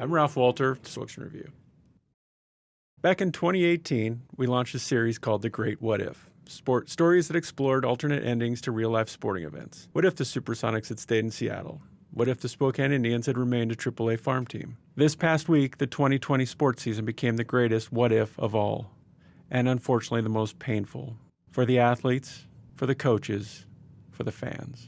I'm Ralph Walter, Spokesman-Review. Back in 2018, we launched a series called The Great What If. Stories that explored alternate endings to real-life sporting events. What if the Supersonics had stayed in Seattle? What if the Spokane Indians had remained a AAA farm team? This past week, the 2020 sports season became the greatest what if of all, and unfortunately the most painful. For the athletes, for the coaches, for the fans,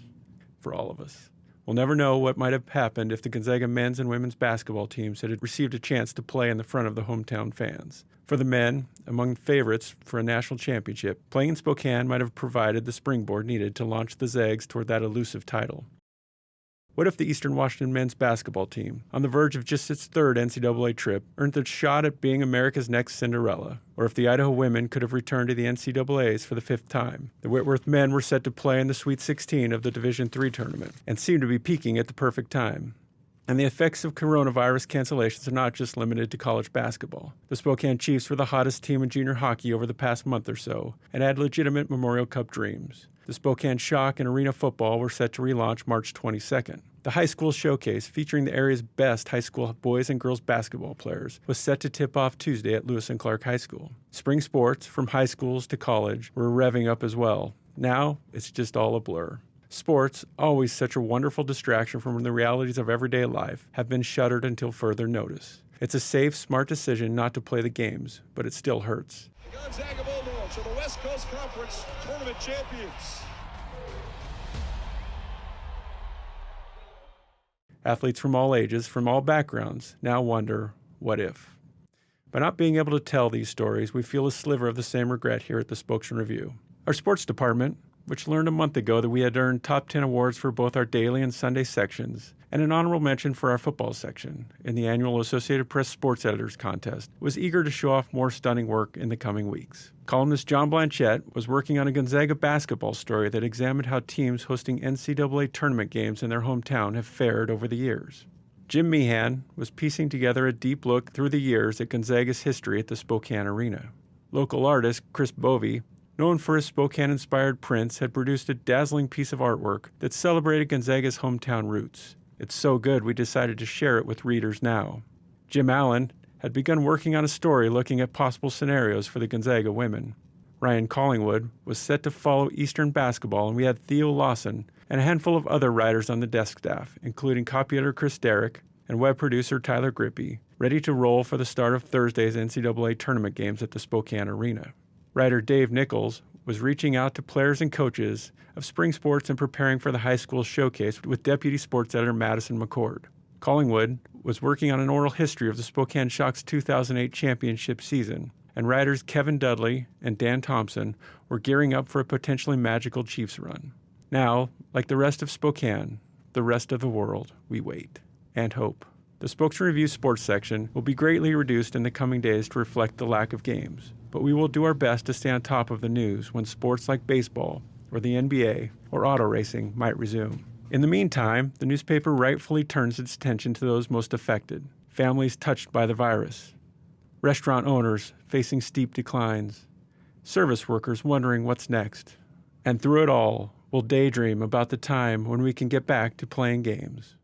for all of us. We'll never know what might have happened if the Gonzaga men's and women's basketball teams had received a chance to play in the front of the hometown fans. For the men, among favorites for a national championship, playing in Spokane might have provided the springboard needed to launch the Zags toward that elusive title. What if the Eastern Washington men's basketball team, on the verge of just its third NCAA trip, earned the shot at being America's next Cinderella? Or if the Idaho women could have returned to the NCAAs for the fifth time? The Whitworth men were set to play in the Sweet 16 of the Division III tournament and seemed to be peaking at the perfect time. And the effects of coronavirus cancellations are not just limited to college basketball. The Spokane Chiefs were the hottest team in junior hockey over the past month or so and had legitimate Memorial Cup dreams. The Spokane Shock and Arena Football were set to relaunch March 22nd. The High School Showcase, featuring the area's best high school boys and girls basketball players, was set to tip off Tuesday at Lewis and Clark High School. Spring sports, from high schools to college, were revving up as well. Now, it's just all a blur. Sports, always such a wonderful distraction from the realities of everyday life, have been shuttered until further notice. It's a safe, smart decision not to play the games, but it still hurts. The Gonzaga Bulldogs are the West Coast Conference Tournament champions. Athletes from all ages, from all backgrounds, now wonder, what if? By not being able to tell these stories, we feel a sliver of the same regret here at the Spokesman-Review. Our sports department, which learned a month ago that we had earned top 10 awards for both our daily and Sunday sections, and an honorable mention for our football section in the annual Associated Press Sports Editors Contest, was eager to show off more stunning work in the coming weeks. Columnist John Blanchette was working on a Gonzaga basketball story that examined how teams hosting NCAA tournament games in their hometown have fared over the years. Jim Meehan was piecing together a deep look through the years at Gonzaga's history at the Spokane Arena. Local artist Chris Bovey, known for his Spokane-inspired prints, had produced a dazzling piece of artwork that celebrated Gonzaga's hometown roots. It's so good we decided to share it with readers now. Jim Allen had begun working on a story looking at possible scenarios for the Gonzaga women. Ryan Collingwood was set to follow Eastern basketball, and we had Theo Lawson and a handful of other writers on the desk staff, including copy editor Chris Derrick and web producer Tyler Grippy, ready to roll for the start of Thursday's NCAA tournament games at the Spokane Arena. Writer Dave Nichols was reaching out to players and coaches of spring sports and preparing for the high school showcase with deputy sports editor Madison McCord. Collingwood was working on an oral history of the Spokane Shock's 2008 championship season, and writers Kevin Dudley and Dan Thompson were gearing up for a potentially magical Chiefs run. Now, like the rest of Spokane, the rest of the world, we wait and hope. The Spokesman-Review sports section will be greatly reduced in the coming days to reflect the lack of games, but we will do our best to stay on top of the news when sports like baseball or the NBA or auto racing might resume. In the meantime, the newspaper rightfully turns its attention to those most affected, families touched by the virus, restaurant owners facing steep declines, service workers wondering what's next, and through it all, we'll daydream about the time when we can get back to playing games.